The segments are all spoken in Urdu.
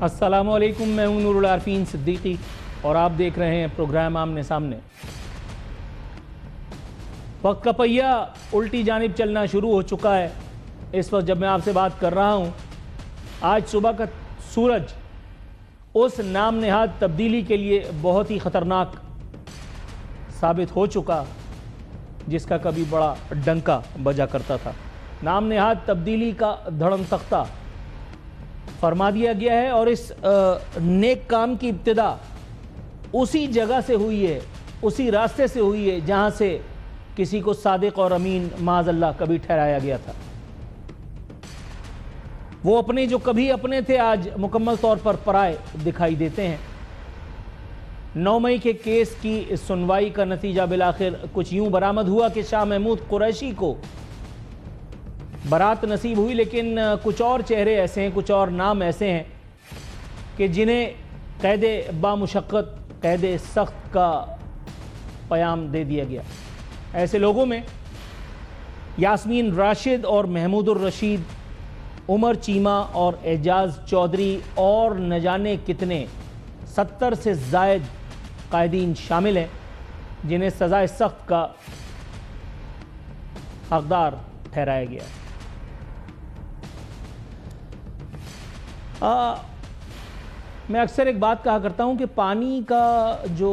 السلام علیکم، میں ہوں نور العارفین صدیقی اور آپ دیکھ رہے ہیں پروگرام آمنے سامنے۔ وقت کا پہیہ الٹی جانب چلنا شروع ہو چکا ہے۔ اس وقت جب میں آپ سے بات کر رہا ہوں، آج صبح کا سورج اس نام نہاد تبدیلی کے لیے بہت ہی خطرناک ثابت ہو چکا جس کا کبھی بڑا ڈنکا بجا کرتا تھا۔ نام نہاد تبدیلی کا دھڑم تختہ فرما دیا گیا ہے اور اس نیک کام کی ابتدا اسی جگہ سے ہوئی ہے، اسی راستے سے ہوئی ہے جہاں سے کسی کو صادق اور امین معاذ اللہ کبھی ٹھہرایا گیا تھا۔ وہ اپنے جو کبھی اپنے تھے آج مکمل طور پر پرائے دکھائی دیتے ہیں۔ 9 مئی کے کیس کی سنوائی کا نتیجہ بالآخر کچھ یوں برآمد ہوا کہ شاہ محمود قریشی کو برات نصیب ہوئی، لیکن کچھ اور چہرے ایسے ہیں، کچھ اور نام ایسے ہیں کہ جنہیں قید بامشقت، قید سخت کا پیام دے دیا گیا۔ ایسے لوگوں میں یاسمین راشد اور محمود الرشید، عمر چیمہ اور اعجاز چودھری اور نہ جانے کتنے 70 سے زائد قائدین شامل ہیں جنہیں سزائے سخت کا حقدار ٹھہرایا گیا ہے۔ میں اکثر ایک بات کہا کرتا ہوں کہ پانی کا جو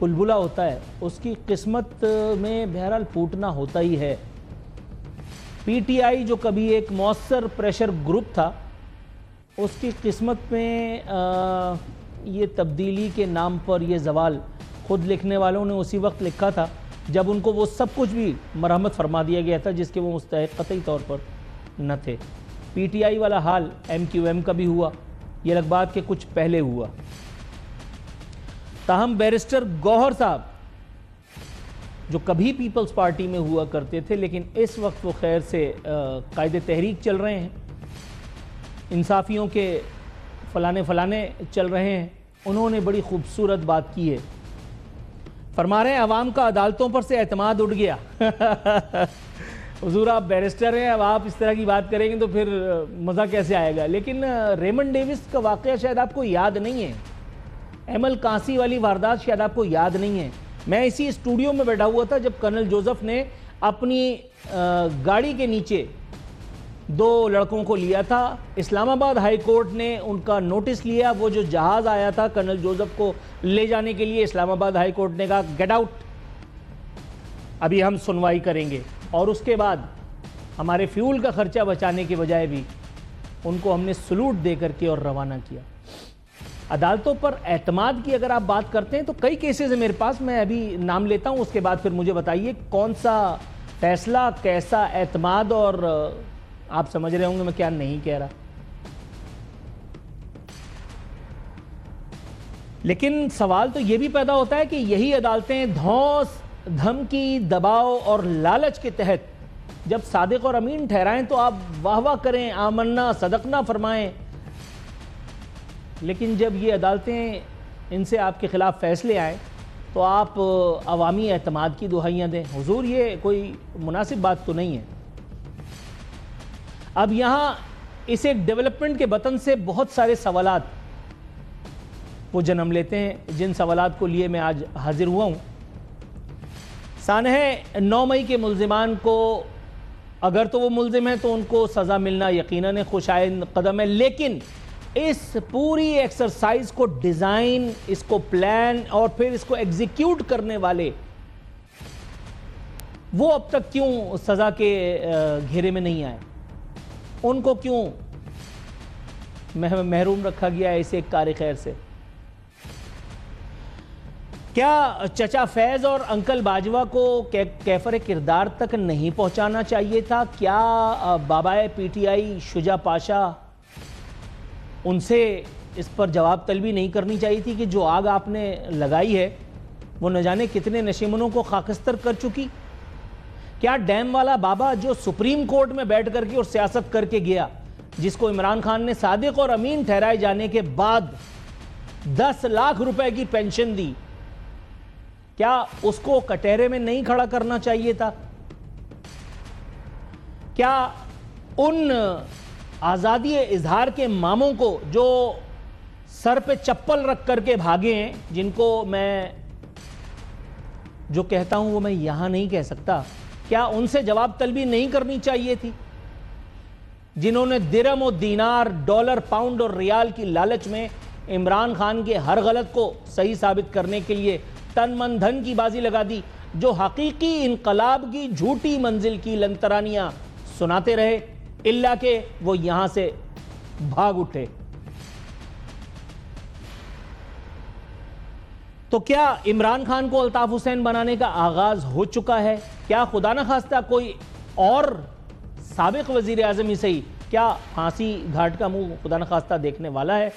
بلبلہ ہوتا ہے اس کی قسمت میں بہرحال پھوٹنا ہوتا ہی ہے۔ پی ٹی آئی جو کبھی ایک مؤثر پریشر گروپ تھا، اس کی قسمت میں یہ تبدیلی کے نام پر یہ زوال خود لکھنے والوں نے اسی وقت لکھا تھا جب ان کو وہ سب کچھ بھی مرحمت فرما دیا گیا تھا جس کے وہ مستحق قطعی طور پر نہ تھے۔ پی ٹی آئی والا حال ایم کیو ایم کا بھی ہوا، یہ الگ بات کے کچھ پہلے ہوا۔ تاہم بیرسٹر گوہر صاحب جو کبھی پیپلز پارٹی میں ہوا کرتے تھے لیکن اس وقت وہ خیر سے قائد تحریک چل رہے ہیں، انصافیوں کے فلانے چل رہے ہیں، انہوں نے بڑی خوبصورت بات کی ہے۔ فرما رہے ہیں عوام کا عدالتوں پر سے اعتماد اٹھ گیا۔ حضور آپ بیرسٹر ہیں، اب آپ اس طرح کی بات کریں گے تو پھر مزہ کیسے آئے گا۔ لیکن ریمنڈ ڈیوس کا واقعہ شاید آپ کو یاد نہیں ہے، ایمل کانسی والی واردات شاید آپ کو یاد نہیں ہے۔ میں اسی اسٹوڈیو میں بیٹھا ہوا تھا جب کرنل جوزف نے اپنی گاڑی کے نیچے 2 لڑکوں کو لیا تھا۔ اسلام آباد ہائی کورٹ نے ان کا نوٹس لیا، وہ جو جہاز آیا تھا کرنل جوزف کو لے جانے کے لیے، اسلام آباد ہائی کورٹ نے کہا گیٹ آؤٹ، ابھی ہم سنوائی کریں گے، اور اس کے بعد ہمارے فیول کا خرچہ بچانے کے بجائے بھی ان کو ہم نے سلوٹ دے کر کے اور روانہ کیا۔ عدالتوں پر اعتماد کی اگر آپ بات کرتے ہیں تو کئی کیسز ہیں میرے پاس، میں ابھی نام لیتا ہوں، اس کے بعد پھر مجھے بتائیے کون سا فیصلہ، کیسا اعتماد، اور آپ سمجھ رہے ہوں گے میں کیا نہیں کہہ رہا۔ لیکن سوال تو یہ بھی پیدا ہوتا ہے کہ یہی عدالتیں دھوس، دھمکی، دباؤ اور لالچ کے تحت جب صادق اور امین ٹھہرائیں تو آپ واہ واہ کریں، آمنا صدقنا فرمائیں، لیکن جب یہ عدالتیں ان سے آپ کے خلاف فیصلے آئیں تو آپ عوامی اعتماد کی دہائیاں دیں۔ حضور یہ کوئی مناسب بات تو نہیں ہے۔ اب یہاں اس ایک ڈیولپمنٹ کے بطن سے بہت سارے سوالات وہ جنم لیتے ہیں جن سوالات کو لیے میں آج حاضر ہوا ہوں۔ سانحہ 9 مئی کے ملزمان کو اگر تو وہ ملزم ہیں تو ان کو سزا ملنا یقیناً خوش آئند قدم ہے، لیکن اس پوری ایکسرسائز کو ڈیزائن، اس کو پلان اور پھر اس کو ایگزیکیوٹ کرنے والے وہ اب تک کیوں سزا کے گھیرے میں نہیں آئے؟ ان کو کیوں محروم رکھا گیا ہے اس ایک کار خیر سے؟ کیا چچا فیض اور انکل باجوہ کو کیفر کردار تک نہیں پہنچانا چاہیے تھا؟ کیا بابائے پی ٹی آئی شجاع پاشا ان سے اس پر جواب طلبی نہیں کرنی چاہیے تھی کہ جو آگ آپ نے لگائی ہے وہ نہ جانے کتنے نشیمنوں کو خاکستر کر چکی؟ کیا ڈیم والا بابا جو سپریم کورٹ میں بیٹھ کر کے اور سیاست کر کے گیا، جس کو عمران خان نے صادق اور امین ٹھہرائے جانے کے بعد 10 لاکھ روپے کی پینشن دی، کیا اس کو کٹہرے میں نہیں کھڑا کرنا چاہیے تھا؟ کیا ان آزادی اظہار کے ماموں کو جو سر پہ چپل رکھ کر کے بھاگے ہیں، جن کو میں جو کہتا ہوں وہ میں یہاں نہیں کہہ سکتا، کیا ان سے جواب طلبی نہیں کرنی چاہیے تھی؟ جنہوں نے درہم و دینار، ڈالر، پاؤنڈ اور ریال کی لالچ میں عمران خان کے ہر غلط کو صحیح ثابت کرنے کے لیے تن من دھن کی بازی لگا دی، جو حقیقی انقلاب کی جھوٹی منزل کی لنترانیاں سناتے رہے، اللہ کہ وہ یہاں سے بھاگ اٹھے۔ تو کیا عمران خان کو الطاف حسین بنانے کا آغاز ہو چکا ہے؟ کیا خدا نخواستہ کوئی اور سابق وزیر اعظم ہی صحیح کیا پھانسی گھاٹ کا منہ خدا نخواستہ دیکھنے والا ہے؟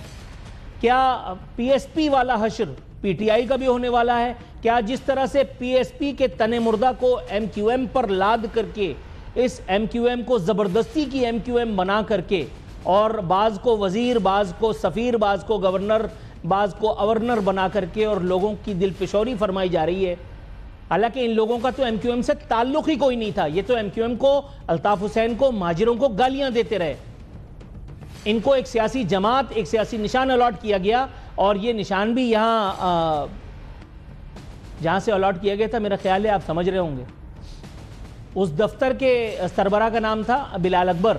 کیا پی ایس پی والا حشر پی ٹی آئی کا بھی ہونے والا ہے؟ کیا جس طرح سے پی ایس پی کے تن مردہ کو ایم کیو ایم پر لاد کر کے اس ایم کیو ایم کو زبردستی کی ایم کیو ایم بنا کر کے اور بعض کو وزیر، بعض کو سفیر، بعض کو گورنر، بعض کو اورنر بنا کر کے اور لوگوں کی دل فشوری فرمائی جا رہی ہے؟ حالانکہ ان لوگوں کا تو ایم کیو ایم سے تعلق ہی کوئی نہیں تھا، یہ تو ایم کیو ایم کو، الطاف حسین کو، ماجروں کو گالیاں دیتے رہے۔ ان کو ایک سیاسی جماعت، ایک سیاسی نشان الاٹ کیا گیا، اور یہ نشان بھی یہاں جہاں سے الاٹ کیا گیا تھا، میرا خیال ہے آپ سمجھ رہے ہوں گے، اس دفتر کے سربراہ کا نام تھا بلال اکبر،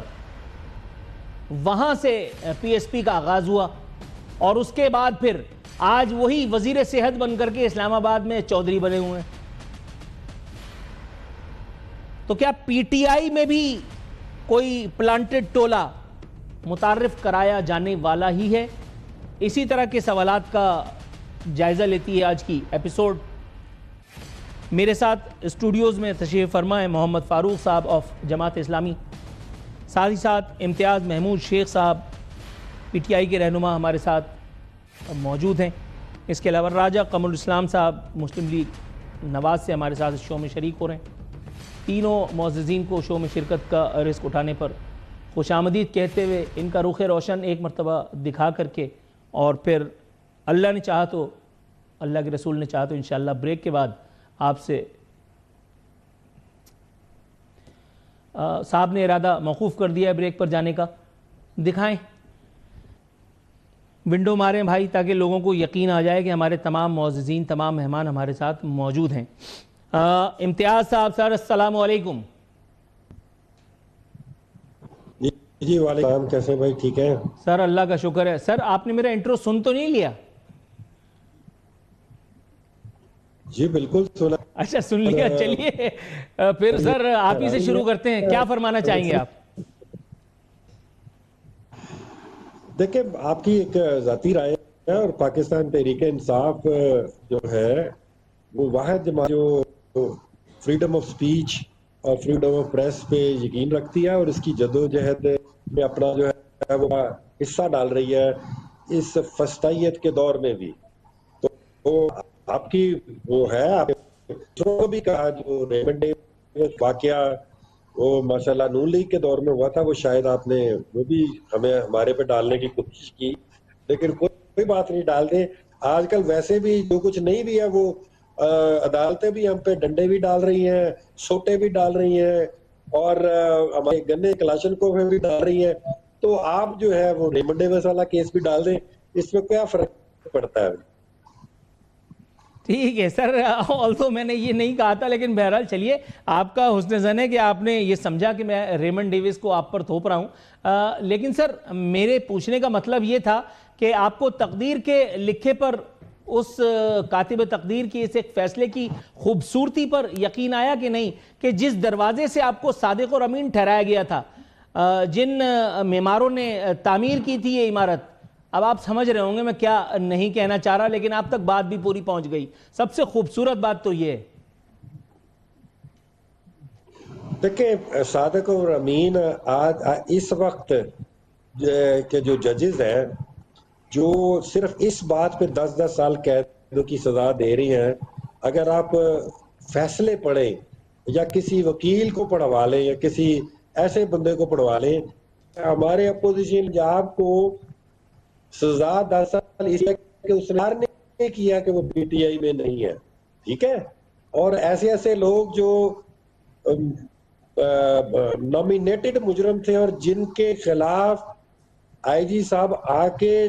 وہاں سے پی ایس پی کا آغاز ہوا، اور اس کے بعد پھر آج وہی وزیر صحت بن کر کے اسلام آباد میں چودھری بنے ہوئے ہیں۔ تو کیا پی ٹی آئی میں بھی کوئی پلانٹڈ ٹولہ متعارف کرایا جانے والا ہی ہے؟ اسی طرح کے سوالات کا جائزہ لیتی ہے آج کی ایپیسوڈ۔ میرے ساتھ اسٹوڈیوز میں تشریف فرما ہے محمد فاروق صاحب آف جماعت اسلامی، ساتھ ہی ساتھ امتیاز محمود شیخ صاحب پی ٹی آئی کے رہنما ہمارے ساتھ موجود ہیں۔ اس کے علاوہ راجہ قمر الاسلام صاحب مسلم لیگ نواز سے ہمارے ساتھ اس شو میں شریک ہو رہے ہیں۔ تینوں معززین کو شو میں شرکت کا رزق اٹھانے پر خوش آمدید کہتے ہوئے ان کا رخ روشن ایک مرتبہ دکھا کر کے، اور پھر اللہ نے چاہا تو، اللہ کے رسول نے چاہا تو انشاءاللہ بریک کے بعد آپ سے صاحب نے ارادہ موقوف کر دیا ہے بریک پر جانے کا، دکھائیں، ونڈو ماریں بھائی، تاکہ لوگوں کو یقین آ جائے کہ ہمارے تمام معززین، تمام مہمان ہمارے ساتھ موجود ہیں۔ امتیاز صاحب، سر السلام علیکم۔ جی وعلیکم السلام، کیسے بھائی؟ ٹھیک ہے سر، اللہ کا شکر ہے۔ سر آپ نے میرا انٹرو سن تو نہیں لیا؟ جی بالکل سنا۔ اچھا سن لیا، چلیے پھر سر آپ ہی سے شروع کرتے ہیں، کیا فرمانا چاہیں گے آپ؟ دیکھیں، آپ کی ایک ذاتی رائے ہے، اور پاکستان تحریک انصاف جو ہے وہ واحد جماعت جو فریڈم آف سپیچ اور فریڈم آف پریس پہ یقین رکھتی ہے، اور اس کی جدوجہد میں اپنا جو ہے وہ حصہ ڈال رہی ہے اس فسطائیت کے دور میں بھی۔ تو آپ کی وہ ہے، آپ نے بھی کہا جو ریمنڈ ڈیوس واقعہ وہ ماشاءاللہ نون لیگ کے دور میں ہوا تھا، وہ شاید آپ نے وہ بھی ہمیں ہمارے پہ ڈالنے کی کوشش کی، لیکن کوئی بات نہیں، ڈال دیں۔ آج کل ویسے بھی جو کچھ نہیں بھی ہے، وہ عدالتیں بھی ہم پہ ڈنڈے بھی ڈال رہی ہیں، سوٹے بھی ڈال رہی ہیں، اور ہمارے گنے کلاشن کو بھی ڈال رہی ہیں۔ تو آپ جو ہے وہ ریمنڈ ڈیوس والا کیس بھی ڈال دیں، اس میں کیا فرق پڑتا ہے؟ ٹھیک ہے سر، آلسو میں نے یہ نہیں کہا تھا، لیکن بہرحال چلیے، آپ کا حسن ظن ہے کہ آپ نے یہ سمجھا کہ میں ریمنڈ ڈیوس کو آپ پر تھوپ رہا ہوں۔ لیکن سر میرے پوچھنے کا مطلب یہ تھا کہ آپ کو تقدیر کے لکھے پر، اس کاتب تقدیر کی اس ایک فیصلے کی خوبصورتی پر یقین آیا کہ نہیں، کہ جس دروازے سے آپ کو صادق اور امین ٹھہرایا گیا تھا، جن معماروں نے تعمیر کی تھی یہ عمارت، اب آپ سمجھ رہے ہوں گے میں کیا نہیں کہنا چاہ رہا، لیکن آپ تک بات بھی پوری پہنچ گئی۔ سب سے خوبصورت بات تو یہ ہے، دیکھیں صادق اور امین آج اس وقت کے جو ججز ہیں، جو صرف اس بات پہ 10-10 سال قید کی سزا دے رہی ہیں، اگر آپ فیصلے پڑھیں یا کسی وکیل کو پڑھوا لیں یا کسی ایسے بندے کو پڑھوا لیں، ہمارے اپوزیشن جاب کو سزا 10 سال اس لیے کہ اس نے کیا کہ وہ پی ٹی آئی میں نہیں ہے، ٹھیک ہے؟ اور ایسے ایسے لوگ جو نامینیٹڈ مجرم تھے اور جن کے خلاف آئی جی صاحب آ کے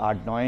8-9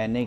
NA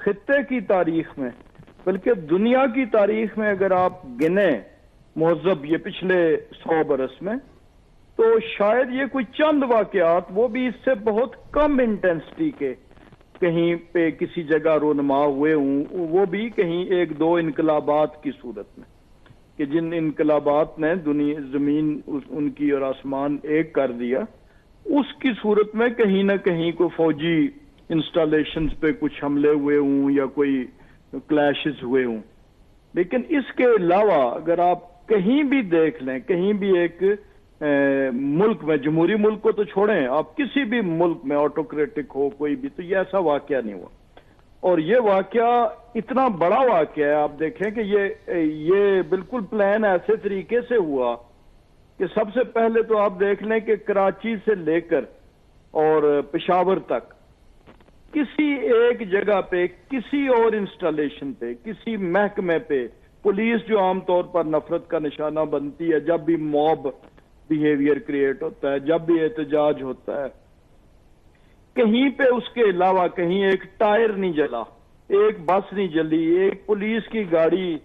خطے کی تاریخ میں بلکہ دنیا کی تاریخ میں اگر آپ گنیں مہذب یہ پچھلے 100 برس میں، تو شاید یہ کوئی چند واقعات، وہ بھی اس سے بہت کم انٹینسٹی کے، کہیں پہ کسی جگہ رونما ہوئے ہوں، وہ بھی کہیں 1-2 انقلابات کی صورت میں، کہ جن انقلابات نے دنیا زمین ان کی اور آسمان ایک کر دیا، اس کی صورت میں کہیں نہ کہیں کوئی فوجی انسٹالیشنز پہ کچھ حملے ہوئے ہوں یا کوئی کلیشز ہوئے ہوں۔ لیکن اس کے علاوہ اگر آپ کہیں بھی دیکھ لیں، کہیں بھی ایک ملک میں، جمہوری ملک کو تو چھوڑیں، آپ کسی بھی ملک میں آٹوکریٹک ہو کوئی بھی، تو یہ ایسا واقعہ نہیں ہوا۔ اور یہ واقعہ اتنا بڑا واقعہ ہے، آپ دیکھیں کہ یہ بالکل پلان ایسے طریقے سے ہوا کہ سب سے پہلے تو آپ دیکھ لیں کہ کراچی سے لے کر اور پشاور تک کسی ایک جگہ پہ، کسی اور انسٹالیشن پہ، کسی محکمے پہ پولیس جو عام طور پر نفرت کا نشانہ بنتی ہے جب بھی موب بیہیویئر کریٹ ہوتا ہے، جب بھی احتجاج ہوتا ہے، کہیں پہ اس کے علاوہ کہیں ایک ٹائر نہیں جلا، ایک بس نہیں جلی، ایک پولیس کی گاڑی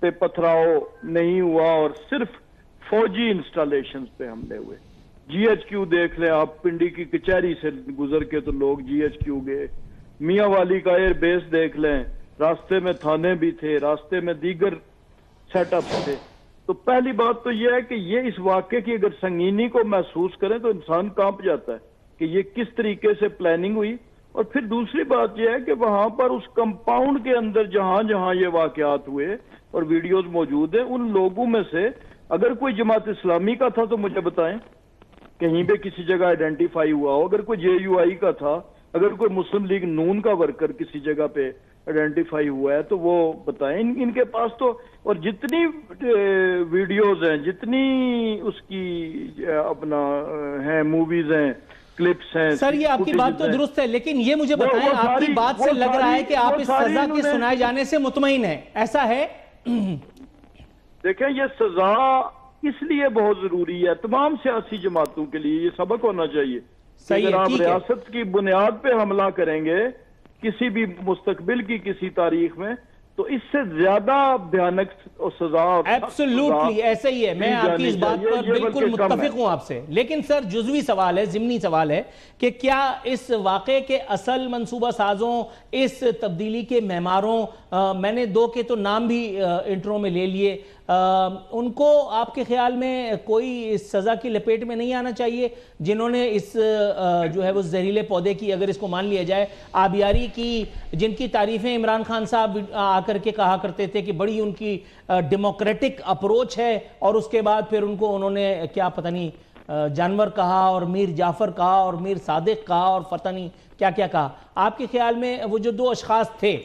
پہ پتھراؤ نہیں ہوا، اور صرف فوجی انسٹالیشنز پہ حملے ہوئے۔ جی ایچ کیو دیکھ لیں آپ، پنڈی کی کچہری سے گزر کے تو لوگ جی ایچ کیو گئے، میاں والی کا ایئر بیس دیکھ لیں، راستے میں تھانے بھی تھے، راستے میں دیگر سیٹ اپس تھے۔ تو پہلی بات تو یہ ہے کہ یہ اس واقعے کی اگر سنگینی کو محسوس کریں تو انسان کانپ جاتا ہے کہ یہ کس طریقے سے پلاننگ ہوئی۔ اور پھر دوسری بات یہ ہے کہ وہاں پر اس کمپاؤنڈ کے اندر جہاں جہاں یہ واقعات ہوئے اور ویڈیوز موجود ہیں، ان لوگوں میں سے اگر کوئی جماعت اسلامی کا تھا تو مجھے بتائیں، کہیں پہ کسی جگہ آئیڈینٹیفائی ہوا ہو، اگر کوئی جے یو آئی کا تھا، اگر کوئی مسلم لیگ نون کا ورکر کسی جگہ پہ آئیڈینٹیفائی ہوا ہے تو وہ بتائیں۔ ان کے پاس تو، اور جتنی ویڈیوز ہیں، جتنی اس کی اپنا ہیں موویز ہیں، کلپس ہیں۔ سر یہ آپ کی بات تو درست ہے، لیکن یہ مجھے بتائیں، آپ کی بات سے لگ رہا ہے کہ آپ اس سزا کے سنائے جانے سے مطمئن ہیں، ایسا ہے؟ دیکھیں یہ سزا اس لیے بہت ضروری ہے تمام سیاسی جماعتوں کے لیے، یہ سبق ہونا چاہیے۔ اگر آپ ریاست کی بنیاد پہ حملہ کریں گے کسی بھی مستقبل کی کسی تاریخ میں، تو اس سے زیادہ بھیانک سزا، ایبسولوٹلی ایسا ہی ہے، میں آپ کی اس بات پر بالکل متفق ہوں آپ سے۔ لیکن سر جزوی سوال ہے، ضمنی سوال ہے کہ کیا اس واقعے کے اصل منصوبہ سازوں، اس تبدیلی کے معماروں، میں نے 2 کے تو نام بھی انٹرو میں لے لیے، ان کو آپ کے خیال میں کوئی اس سزا کی لپیٹ میں نہیں آنا چاہیے جنہوں نے اس جو ہے وہ زہریلے پودے کی، اگر اس کو مان لیا جائے، آبیاری کی، جن کی تعریفیں عمران خان صاحب آ کر کے کہا کرتے تھے کہ بڑی ان کی ڈیموکریٹک اپروچ ہے، اور اس کے بعد پھر ان کو انہوں نے کیا پتہ نہیں جانور کہا اور میر جعفر کہا اور میر صادق کہا اور پتہ نہیں کیا کیا کہا۔ آپ کے خیال میں وہ جو 2 اشخاص تھے،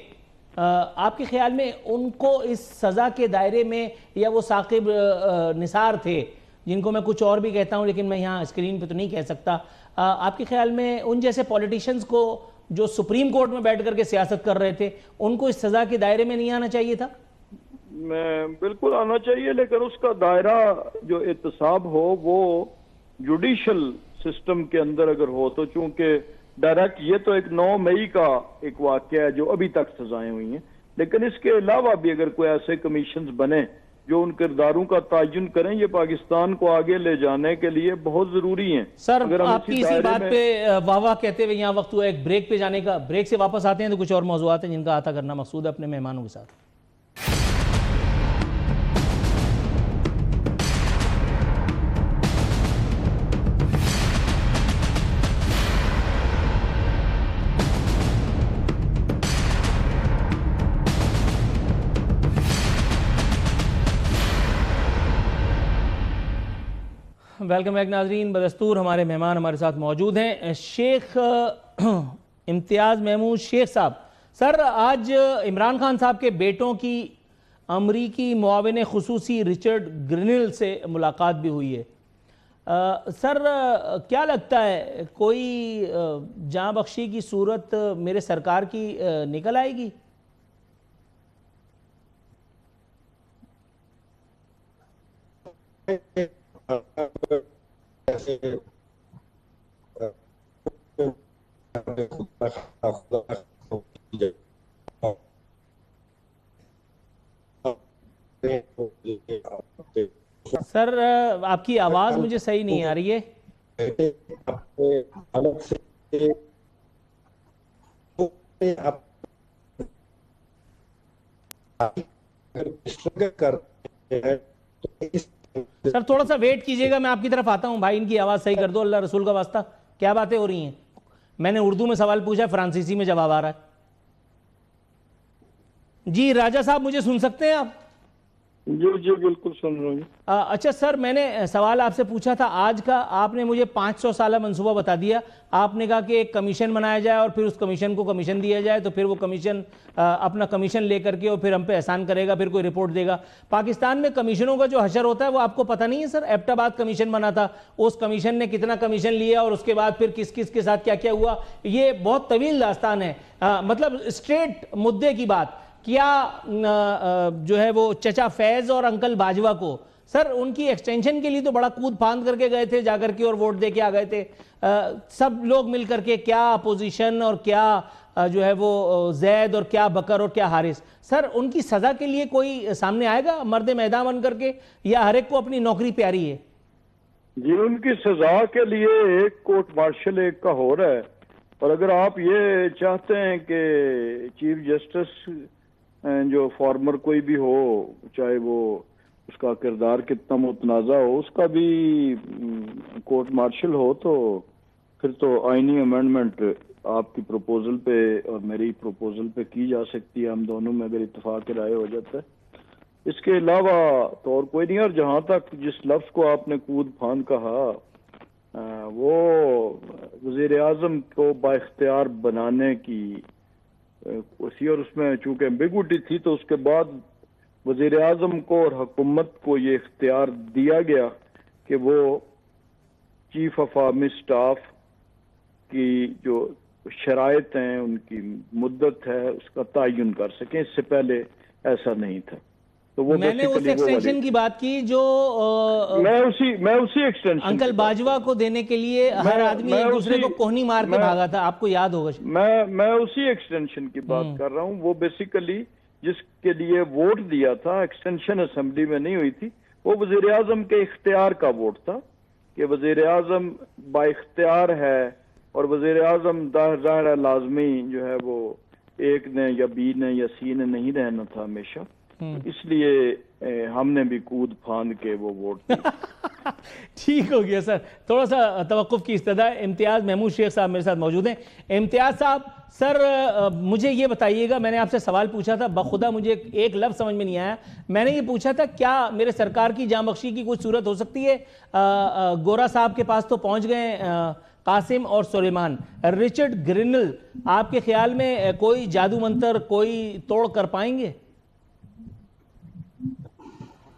آپ کے خیال میں ان کو اس سزا کے دائرے میں، یا وہ ثاقب نثار تھے جن کو میں کچھ اور بھی کہتا ہوں لیکن میں یہاں اسکرین پہ تو نہیں کہہ سکتا، آپ کے خیال میں ان جیسے پولیٹیشنز کو جو سپریم کورٹ میں بیٹھ کر کے سیاست کر رہے تھے، ان کو اس سزا کے دائرے میں نہیں آنا چاہیے تھا؟ بالکل آنا چاہیے، لیکن اس کا دائرہ جو احتساب ہو وہ جوڈیشل سسٹم کے اندر اگر ہو، تو چونکہ ڈائریکٹ یہ تو ایک 9 مئی کا ایک واقعہ ہے جو ابھی تک سزائیں ہوئی ہیں، لیکن اس کے علاوہ بھی اگر کوئی ایسے کمیشنز بنے جو ان کرداروں کا تعین کریں، یہ پاکستان کو آگے لے جانے کے لیے بہت ضروری ہیں۔ سر آپ کی اسی بات پہ واہ واہ کہتے ہوئے یہاں وقت ہوا ایک بریک پہ جانے کا، بریک سے واپس آتے ہیں تو کچھ اور موضوعات ہیں جن کا احاطہ کرنا مقصود ہے اپنے مہمانوں کے ساتھ۔ ویلکم بیک ناظرین، بدستور ہمارے مہمان ہمارے ساتھ موجود ہیں شیخ امتیاز محمود شیخ صاحب۔ سر آج عمران خان صاحب کے بیٹوں کی امریکی معاون خصوصی رچرڈ گرینل سے ملاقات بھی ہوئی ہے۔ سر کیا لگتا ہے کوئی جاں بخشی کی صورت میرے سرکار کی نکل آئے گی؟ سر آپ کی آواز مجھے صحیح نہیں آ رہی ہے. الگ سے سر تھوڑا سا ویٹ کیجئے گا, میں آپ کی طرف آتا ہوں. بھائی ان کی آواز صحیح کر دو, اللہ رسول کا واسطہ. کیا باتیں ہو رہی ہیں؟ میں نے اردو میں سوال پوچھا, فرانسیسی میں جواب آ رہا ہے. جی راجہ صاحب مجھے سن سکتے ہیں آپ؟ جی جی بالکل سن رہا ہوں. اچھا سر, میں نے سوال آپ سے پوچھا تھا آج کا, آپ نے مجھے 500 سالہ منصوبہ بتا دیا. آپ نے کہا کہ ایک کمیشن بنایا جائے اور پھر اس کمیشن کو کمیشن دیا جائے, تو پھر وہ کمیشن اپنا کمیشن لے کر کے اور پھر ہم پہ احسان کرے گا, پھر کوئی رپورٹ دے گا. پاکستان میں کمیشنوں کا جو حشر ہوتا ہے وہ آپ کو پتہ نہیں ہے سر؟ ایبٹ آباد کمیشن بنا تھا, اس کمیشن نے کتنا کمیشن لیا اور اس کے بعد پھر کس کس کے ساتھ کیا کیا ہوا, یہ بہت طویل داستان ہے. مطلب اسٹریٹ مدعے کی بات, کیا جو ہے وہ چچا فیض اور انکل باجوہ کو سر ان کی ایکسٹینشن کے لیے تو بڑا کود پھاند کر کے گئے تھے جا کر کے, اور ووٹ دے کے آ گئے تھے سب لوگ مل کر کے, کیا اپوزیشن اور کیا جو ہے وہ زید اور کیا بکر اور کیا حارث, سر ان کی سزا کے لیے کوئی سامنے آئے گا مرد میدان بن کر کے, یا ہر ایک کو اپنی نوکری پیاری ہے؟ جی ان کی سزا کے لیے ایک کورٹ مارشل ایک کا ہو رہا ہے, اور اگر آپ یہ چاہتے ہیں کہ چیف جسٹس جو فارمر کوئی بھی ہو, چاہے وہ اس کا کردار کتنا متنازع ہو, اس کا بھی کورٹ مارشل ہو, تو پھر تو آئینی امینڈمنٹ آپ کی پروپوزل پہ اور میری پروپوزل پہ کی جا سکتی ہے, ہم دونوں میں اگر اتفاق رائے ہو جاتا ہے. اس کے علاوہ تو اور کوئی نہیں. اور جہاں تک جس لفظ کو آپ نے کود پھاند کہا, وہ وزیر اعظم کو با اختیار بنانے کی کوشش, اور اس میں چونکہ ایمبیگوٹی تھی تو اس کے بعد وزیر اعظم کو اور حکومت کو یہ اختیار دیا گیا کہ وہ چیف آف آرمی سٹاف کی جو شرائط ہیں, ان کی مدت ہے, اس کا تعین کر سکیں. اس سے پہلے ایسا نہیں تھا. تو وہ میں نے اس ایکسٹینشن کی بات کی جو میں اسی ایکسٹینشن انکل باجوہ کو دینے کے لیے ہر آدمی ایک دوسرے کو کوہنی مار کے بھاگا تھا, آپ کو یاد ہوگا. میں اسی ایکسٹینشن کی بات کر رہا ہوں. وہ بیسیکلی جس کے لیے ووٹ دیا تھا, ایکسٹینشن اسمبلی میں نہیں ہوئی تھی, وہ وزیر اعظم کے اختیار کا ووٹ تھا کہ وزیر اعظم با اختیار ہے, اور وزیر اعظم ظاہر ہے لازمی جو ہے وہ ایک نے یا بی نے یا سی نے نہیں رہنا تھا ہمیشہ, اس لیے ہم نے بھی کود پھاند کے وہ ووٹ ٹھیک ہو گیا سر, تھوڑا سا توقف کی استدعا. امتیاز محمود شیخ صاحب میرے ساتھ موجود ہیں. امتیاز صاحب, سر مجھے یہ بتائیے گا, میں نے آپ سے سوال پوچھا تھا, بخدا مجھے ایک لفظ سمجھ میں نہیں آیا. میں نے یہ پوچھا تھا کیا میرے سرکار کی جاں بخشی کی کوئی صورت ہو سکتی ہے؟ گورا صاحب کے پاس تو پہنچ گئے قاسم اور سلیمان, رچرڈ گرینل آپ کے خیال میں کوئی جادو منتر کوئی توڑ کر پائیں گے؟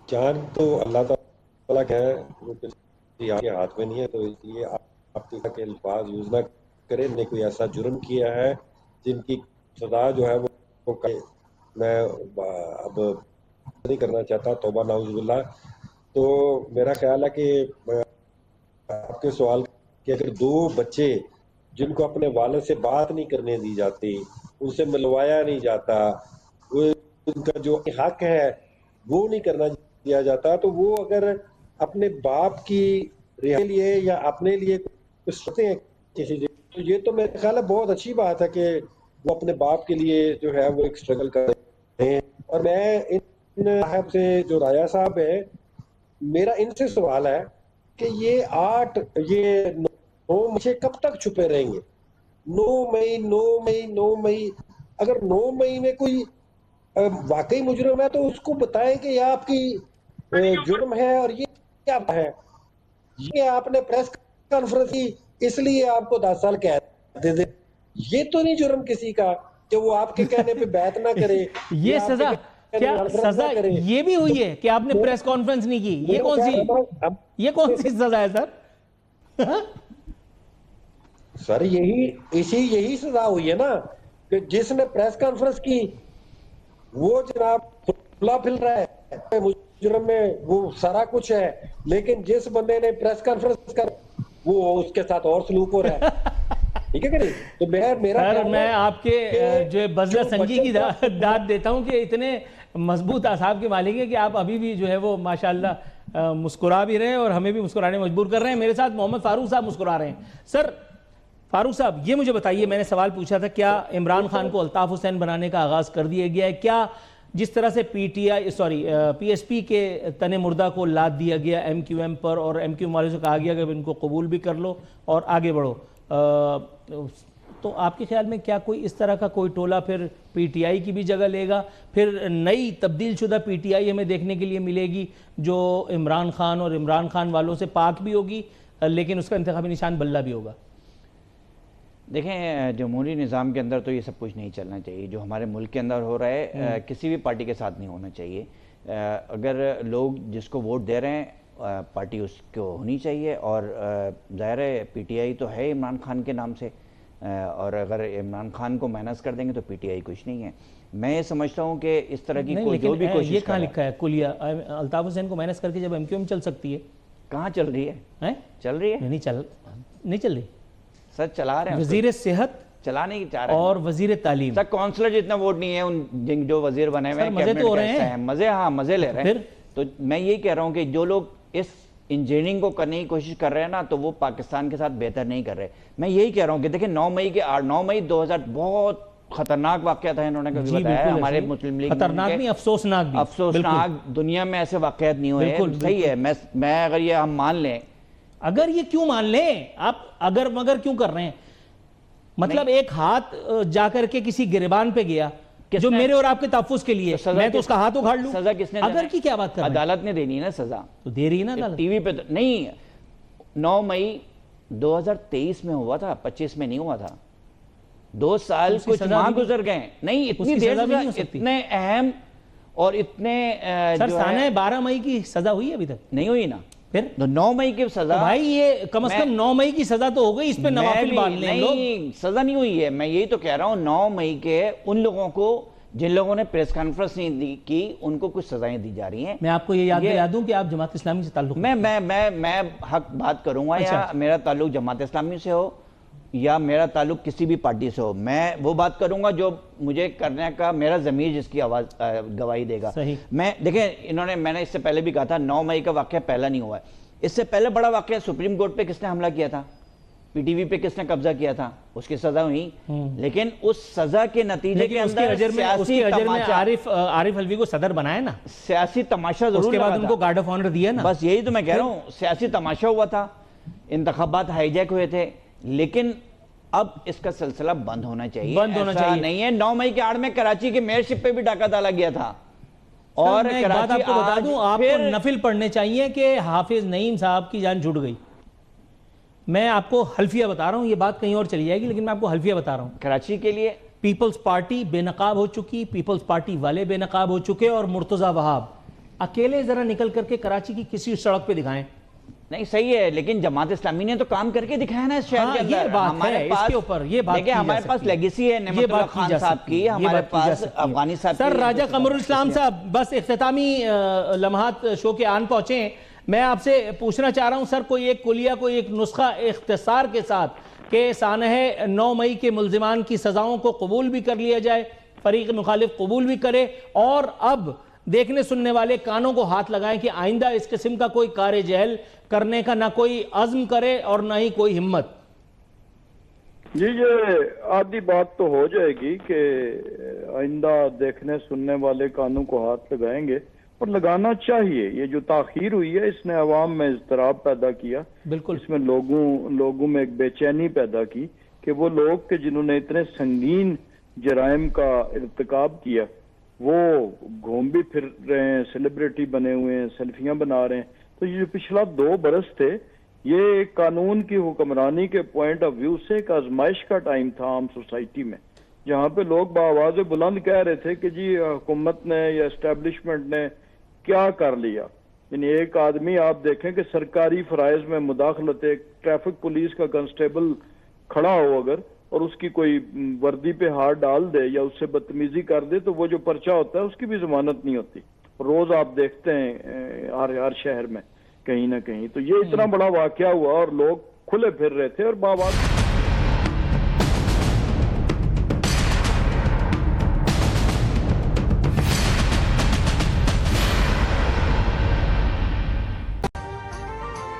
جان تو اللہ تعالیٰ کا ہے, وہ کسی آپ کے ہاتھ میں نہیں ہے, تو اس لیے آپ کے الفاظ یوز نہ کریں. نے کوئی ایسا جرم کیا ہے جن کی سزا جو ہے وہ میں اب نہیں کرنا چاہتا, توبہ نعوذ باللہ. تو میرا خیال ہے کہ آپ کے سوال کہ اگر دو بچے جن کو اپنے والد سے بات نہیں کرنے دی جاتی, ان سے ملوایا نہیں جاتا, ان کا جو حق ہے وہ نہیں کرنا دیا جاتا, تو وہ اگر اپنے باپ کی رہائی کے لیے یا اپنے لیے کچھ سوچتے ہیں کسی سے, تو یہ تو میرے خیال ہے بہت اچھی بات ہے کہ وہ اپنے باپ کے لیے جو ہے وہ ایک اسٹرگل کر رہے ہیں. اور میں ان صاحب سے جو راجہ صاحب ہے, میرا ان سے سوال ہے کہ یہ 9 مئی کب تک چھپے رہیں گے؟ 9 مئی اگر 9 مئی میں کوئی واقعی مجرم ہے تو اس کو بتائیں کہ یہ آپ کی جرم ہے اور یہ کیا ہے. یہ آپ نے پریس کانفرنس کی اس لیے آپ کو 10 سال قید دے دیں, یہ تو نہیں جرم کسی کا کہ وہ آپ کے کہنے پہ بیعت نہ کرے. یہ سزا کیا سزا یہ بھی ہوئی ہے کہ آپ نے پریس کانفرنس نہیں کی؟ یہ کون سی سزا ہے سر؟ سر یہی سزا ہوئی ہے نا کہ جس نے پریس کانفرنس کی وہ جناب کھلا پھل رہا ہے, مجرم میں وہ سارا کچھ ہے, لیکن جس بندے نے پریس کانفرنس کر وہ اس کے ساتھ اور سلوک ہو رہا ہے. ٹھیک ہے کہ نہیں؟ تو میرا سر خیال میں ہے آپ کے کہ جو بذلہ جو سنجی کی بچت داد دیتا ہوں کہ اتنے مضبوط اعصاب کے مالک ہیں کہ آپ ابھی بھی جو ہے وہ ماشاءاللہ مسکرا بھی رہے ہیں اور ہمیں بھی مسکرانے مجبور کر رہے ہیں. میرے ساتھ محمد فاروق صاحب مسکرا رہے ہیں. سر فاروق صاحب یہ مجھے بتائیے, میں نے سوال پوچھا تھا کیا عمران خان کو الطاف حسین بنانے کا آغاز کر دیا گیا ہے؟ کیا جس طرح سے پی ایس پی کے تن مردہ کو لاد دیا گیا ایم کیو ایم پر, اور ایم کیو ایم والے سے کہا گیا کہ ان کو قبول بھی کر لو اور آگے بڑھو, تو آپ کے خیال میں کیا کوئی اس طرح کا کوئی ٹولہ پھر پی ٹی آئی کی بھی جگہ لے گا؟ پھر نئی تبدیل شدہ پی ٹی آئی ہمیں دیکھنے کے لیے ملے گی جو عمران خان اور عمران خان والوں سے پاک بھی ہوگی لیکن اس کا انتخابی نشان بلہ بھی ہوگا؟ دیکھیں جمہوری نظام کے اندر تو یہ سب کچھ نہیں چلنا چاہیے. جو ہمارے ملک کے اندر ہو رہا ہے کسی بھی پارٹی کے ساتھ نہیں ہونا چاہیے. اگر لوگ جس کو ووٹ دے رہے ہیں پارٹی اس کو ہونی چاہیے, اور ظاہر ہے پی ٹی آئی تو ہے عمران خان کے نام سے, اور اگر عمران خان کو مائنس کر دیں گے تو پی ٹی آئی کچھ نہیں ہے. میں یہ سمجھتا ہوں کہ اس طرح کی کوئی جو بھی کوشش یہ کہاں لکھا ہے کلیہ الطاف حسین کو مائنس کر کے جب ایم کیو ایم چل سکتی ہے؟ کہاں چل رہی ہے؟ چل رہی ہے, نہیں چل رہی. سر چلا رہے ہیں, وزیر صحت چلانے کی چاہ رہے ہیں اور وزیر تعلیم. سر کونسلر جتنا ووٹ نہیں ہے ان جو وزیر بنے ہوئے ہیں, مزے تو ہو رہے ہیں, مزے, ہاں مزے لے رہے ہیں. تو میں یہی کہہ رہا ہوں کہ جو لوگ اس انجینئرنگ کو کرنے کی کوشش کر رہے ہیں نا, تو وہ پاکستان کے ساتھ بہتر نہیں کر رہے. میں یہی کہہ رہا ہوں کہ دیکھیں 9 مئی 2000 بہت خطرناک واقعہ تھا, انہوں نے کبھی بتایا ہمارے مسلم لیگ, خطرناک نہیں افسوسناک بھی, افسوسناک, دنیا میں ایسے واقعات نہیں ہوئے ہیں. صحیح ہے, میں اگر یہ ہم مان لیں, اگر یہ کیوں مان لیں آپ, اگر مگر کیوں کر رہے ہیں؟ مطلب ایک ہاتھ جا کر کے کسی گریبان پہ گیا جو میرے اور آپ کے تحفظ کے لیے, میں تو اس کا ہاتھ اکھاڑ لوں. سزا کس نے اگر کی کیا بات کر رہے ہیں؟ عدالت نے دینی ہے نا سزا, تو دے رہی ہے نا عدالت. ٹی وی پہ نہیں, 9 مئی 2023 میں ہوا تھا, 25 میں نہیں ہوا تھا. 2 سال کچھ ماہ گزر گئے. نہیں اتنی دیر سے اتنے اہم اور اتنے سر سانحہ 12 مئی کی سزا ہوئی ابھی تک نہیں ہوئی نا. پھر 9 مئی کی سزا, بھائی یہ کم از کم 9 مئی کی سزا تو ہو گئی, اس پہ نوافل باندھ لیں لوگ. نہیں سزا نہیں ہوئی ہے, میں یہی تو کہہ رہا ہوں 9 مئی کے ان لوگوں کو جن لوگوں نے پریس کانفرنس نہیں کی ان کو کچھ سزائیں دی جا رہی ہیں. میں آپ کو یہ یاد دلا دوں کہ آپ جماعت اسلامی سے تعلق, میں حق بات کروں گا, یا میرا تعلق جماعت اسلامی سے ہو یا میرا تعلق کسی بھی پارٹی سے ہو, میں وہ بات کروں گا جو مجھے کرنے کا میرا ضمیر جس کی آواز گواہی دے گا. میں دیکھیں میں نے اس سے پہلے بھی کہا تھا 9 مئی کا واقعہ پہلا نہیں ہوا ہے. اس سے پہلے بڑا واقعہ سپریم کورٹ پہ کس نے حملہ کیا تھا, پی ٹی وی پہ کس نے قبضہ کیا تھا, اس کی سزا ہوئی. لیکن اس سزا کے نتیجے کے اندر سیاسی تماشا, عارف الوی کو صدر بنایا نا, سیاسی تماشا ضرور, اس کے بعد ان کو گارڈ آف آنر دیا نا. بس یہی تو میں کہہ رہا ہوں, سیاسی تماشا ہوا تھا, انتخابات ہائی جیک ہوئے تھے, لیکن اب اس کا سلسلہ بند ہونا چاہیے. بند ہونا چاہیے. نہیں ہے 9 مئی کے آڑ میں کراچی کے میئر شپ پہ بھی ڈاکہ ڈالا گیا تھا. اور میں ایک بات آپ کو بتا دوں, آپ کو نفل پڑھنے چاہیے کہ حافظ نعیم صاحب کی جان چھوٹ گئی. میں آپ کو حلفیہ بتا رہا ہوں, یہ بات کہیں اور چلی جائے گی لیکن میں آپ کو حلفیہ بتا رہا ہوں. کراچی کے لیے پیپلز پارٹی بے نقاب ہو چکی, پیپلز پارٹی والے بے نقاب ہو چکے, اور مرتضی وہاب اکیلے ذرا نکل کر کے کراچی کی کسی سڑک پہ دکھائیں. نہیں صحیح ہے, لیکن جماعت اسلامی نے تو کام کر کے دکھایا نا اس شہر کے اندر. یہ بات ہے, اس کے اوپر یہ بات دیکھیں ہمارے پاس لیگیسی ہے نعمت اللہ خان صاحب کی, ہمارے پاس افغانی صاحب کی. سر راجہ قمر الاسلام صاحب, بس اختتامی لمحات شو کے آن پہنچے ہیں. میں آپ سے پوچھنا چاہ رہا ہوں سر, کوئی ایک کلیہ, کوئی ایک نسخہ اختصار کے ساتھ کہ سانحہ 9 مئی کے ملزمان کی سزاؤں کو قبول بھی کر لیا جائے, فریق مخالف قبول بھی کرے, اور اب دیکھنے سننے والے کانوں کو ہاتھ لگائیں کہ آئندہ اس قسم کا کوئی کار جہل کرنے کا نہ کوئی عزم کرے اور نہ ہی کوئی ہمت. جی یہ آدھی بات تو ہو جائے گی کہ آئندہ دیکھنے سننے والے کانوں کو ہاتھ لگائیں گے, اور لگانا چاہیے. یہ جو تاخیر ہوئی ہے اس نے عوام میں اضطراب پیدا کیا, بالکل اس میں لوگوں میں ایک بے چینی پیدا کی کہ وہ لوگ کہ جنہوں نے اتنے سنگین جرائم کا ارتکاب کیا وہ گھوم بھی پھر رہے ہیں, سیلیبریٹی بنے ہوئے ہیں, سیلفیاں بنا رہے ہیں. تو یہ جو پچھلا 2 برس تھے یہ قانون کی حکمرانی کے پوائنٹ آف ویو سے ایک آزمائش کا ٹائم تھا عام سوسائٹی میں, جہاں پہ لوگ بآواز بلند کہہ رہے تھے کہ جی حکومت نے یا اسٹیبلشمنٹ نے کیا کر لیا. یعنی ایک آدمی آپ دیکھیں کہ سرکاری فرائض میں مداخلت, ایک ٹریفک پولیس کا کنسٹیبل کھڑا ہو اگر اور اس کی کوئی وردی پہ ہاتھ ڈال دے یا اس سے بدتمیزی کر دے تو وہ جو پرچہ ہوتا ہے اس کی بھی ضمانت نہیں ہوتی. روز آپ دیکھتے ہیں ہر شہر میں کہیں نہ کہیں. تو یہ اتنا بڑا واقعہ ہوا اور لوگ کھلے پھر رہے تھے اور باواد